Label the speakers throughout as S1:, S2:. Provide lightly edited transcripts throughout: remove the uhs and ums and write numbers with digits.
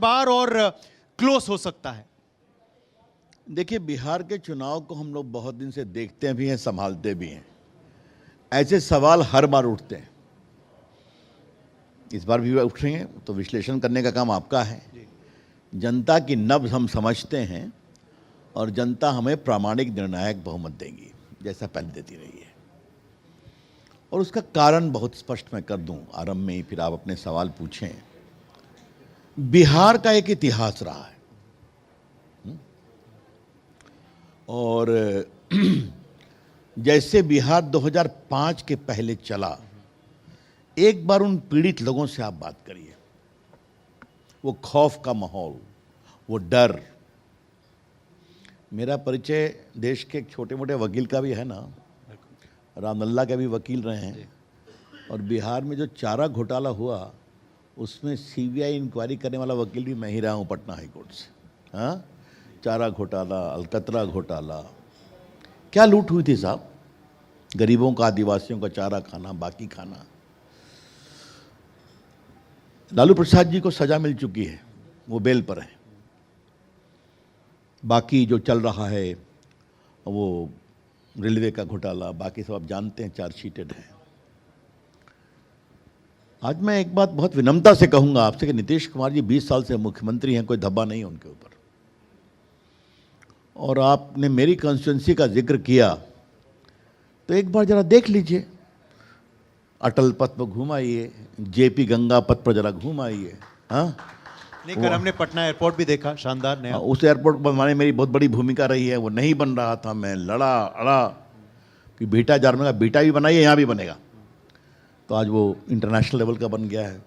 S1: बार और क्लोज हो सकता है?
S2: देखिए, बिहार के चुनाव को हम लोग बहुत दिन से देखते भी हैं, संभालते भी हैं। ऐसे सवाल हर बार उठते हैं, इस बार भी उठ रहे हैं, तो विश्लेषण करने का काम आपका है। जनता की नब्ज हम समझते हैं और जनता हमें प्रामाणिक निर्णायक बहुमत देगी, जैसा पहले देती रही है। और उसका कारण बहुत स्पष्ट मैं कर दूं आरंभ में ही, फिर आप अपने सवाल पूछें। बिहार का एक इतिहास रहा है और जैसे बिहार 2005 के पहले चला, एक बार उन पीड़ित लोगों से आप बात करिए। वो खौफ का माहौल, वो डर। मेरा परिचय देश के एक छोटे मोटे वकील का भी है ना, रामलला के भी वकील रहे हैं। और बिहार में जो चारा घोटाला हुआ, उसमें सीबीआई इंक्वायरी करने वाला वकील भी मैं ही रहा हूँ पटना हाईकोर्ट से। हाँ, चारा घोटाला, अलकतरा घोटाला, क्या लूट हुई थी साहब। गरीबों का, आदिवासियों का चारा खाना, बाकी खाना। लालू प्रसाद जी को सजा मिल चुकी है, वो बेल पर है। बाकी जो चल रहा है वो रेलवे का घोटाला, बाकी सब आप जानते हैं, चार्जशीटेड है। आज मैं एक बात बहुत विनम्रता से कहूंगा आपसे कि नीतीश कुमार जी 20 साल से मुख्यमंत्री हैं, कोई धब्बा नहीं है उनके ऊपर। और आपने मेरी कॉन्स्टिट्यूंसी का जिक्र किया, तो एक बार जरा देख लीजिए, अटल पथ पर घूम आइए, जेपी गंगा पथ पर जरा घूम आइए। हाँ,
S1: नहीं कर, हमने पटना एयरपोर्ट भी देखा, शानदार नया।
S2: उस एयरपोर्ट पर बनवाने मेरी बहुत बड़ी भूमिका रही है। वो नहीं बन रहा था, मैं लड़ा अड़ा कि बीटा जार्मे का बीटा भी बनाइए, यहाँ भी बनेगा। तो आज वो इंटरनेशनल लेवल का बन गया है।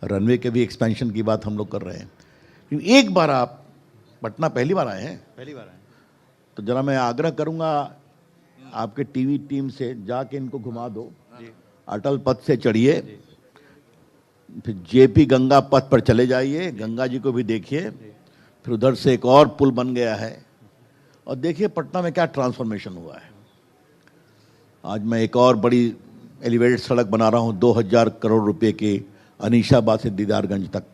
S2: रनवे के भी एक्सपेंशन की बात हम लोग कर रहे हैं। क्योंकि एक बार आप पटना पहली बार आए हैं,
S1: पहली बार आए,
S2: तो जरा मैं आग्रह करूंगा आपके टीवी टीम से, जाके इनको घुमा दो। अटल पथ से चढ़िए, फिर जेपी गंगा पथ पर चले जाइए, गंगा जी को भी देखिए। फिर उधर से एक और पुल बन गया है, और देखिए पटना में क्या ट्रांसफॉर्मेशन हुआ है। आज मैं एक और बड़ी एलिवेटेड सड़क बना रहा हूँ, 2000 करोड़ रुपए की, अनीशाबाद से दीदारगंज तक।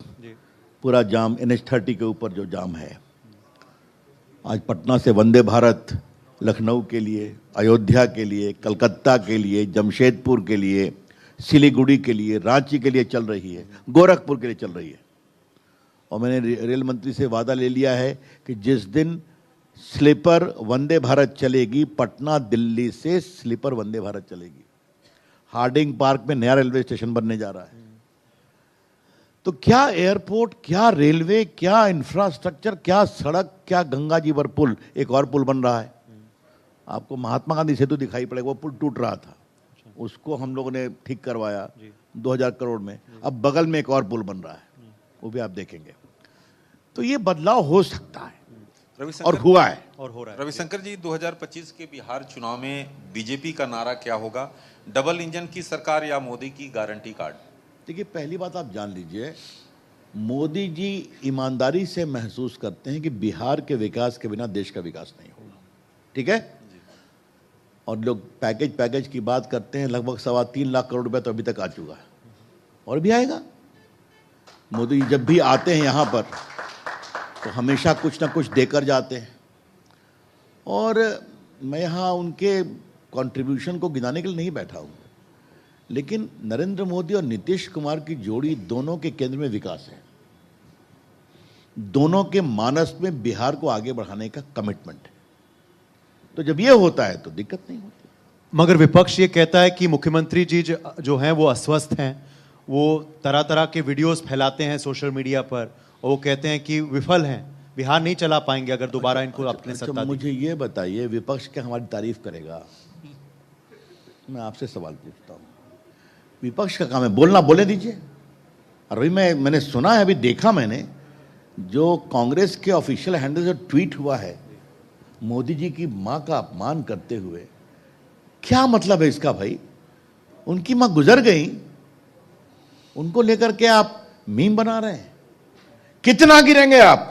S2: पूरा जाम NH30 के ऊपर जो जाम है। आज पटना से वंदे भारत लखनऊ के लिए, अयोध्या के लिए, कलकत्ता के लिए, जमशेदपुर के लिए, सिलीगुड़ी के लिए, रांची के लिए चल रही है, गोरखपुर के लिए चल रही है। और मैंने रेल मंत्री से वादा ले लिया है कि जिस दिन स्लीपर वंदे भारत चलेगी, पटना दिल्ली से स्लीपर वंदे भारत चलेगी। हार्डिंग पार्क में नया रेलवे स्टेशन बनने जा रहा है। तो क्या एयरपोर्ट, क्या रेलवे, क्या इंफ्रास्ट्रक्चर, क्या सड़क, क्या गंगा जी पर पुल। एक और पुल बन रहा है, आपको महात्मा गांधी सेतु दिखाई पड़ेगा, वो पुल टूट रहा था, उसको हम लोगों ने ठीक करवाया 2000 करोड़ में। अब बगल में एक और पुल बन रहा है, वो भी आप देखेंगे। तो ये बदलाव हो सकता है और हुआ है और हो रहा है।
S3: रविशंकर जी, 2025 के बिहार चुनाव में बीजेपी का नारा क्या होगा? डबल इंजन की सरकार या मोदी की गारंटी कार्ड?
S2: देखिए, पहली बात आप जान लीजिए, मोदी जी ईमानदारी से महसूस करते हैं कि बिहार के विकास के बिना देश का विकास नहीं होगा। ठीक है? और लोग पैकेज की बात करते हैं, लगभग 3.25 लाख करोड़ रुपए तो अभी तक आ चुका है, और भी आएगा। मोदी जी जब भी आते हैं यहाँ पर, तो हमेशा कुछ ना कुछ देकर जाते हैं। और मैं यहाँ उनके कंट्रीब्यूशन को गिनाने के लिए नहीं बैठा हूँ, लेकिन नरेंद्र मोदी और नीतीश कुमार की जोड़ी, दोनों के केंद्र में विकास है। दोनों के मानस में बिहार को आगे बढ़ाने का कमिटमेंट है। तो जब ये होता है तो दिक्कत नहीं होती।
S1: मगर विपक्ष ये कहता है कि मुख्यमंत्री जी जो हैं वो अस्वस्थ हैं, वो तरह तरह के वीडियोस फैलाते हैं सोशल मीडिया पर, और वो कहते हैं कि विफल हैं, बिहार नहीं चला पाएंगे अगर दोबारा इनको अपने सत्ता दी।
S2: मुझे ये बताइए, विपक्ष क्या हमारी तारीफ करेगा? मैं आपसे सवाल पूछता हूँ, विपक्ष का काम है बोलना, बोले दीजिए। और अभी मैंने सुना है, अभी देखा मैंने, जो कांग्रेस के ऑफिशियल हैंडल से ट्वीट हुआ है मोदी जी की मां का अपमान करते हुए। क्या मतलब है इसका भाई? उनकी मां गुजर गई, उनको लेकर के आप मीम बना रहे हैं। कितना गिरेंगे आप?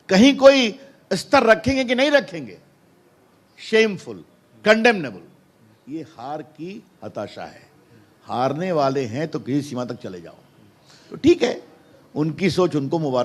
S2: कहीं कोई स्तर रखेंगे कि नहीं रखेंगे? Shameful, condemnable. ये हार की हताशा है। हारने वाले हैं तो किसी सीमा तक चले जाओ। तो ठीक है, उनकी सोच, उनको मुबारक।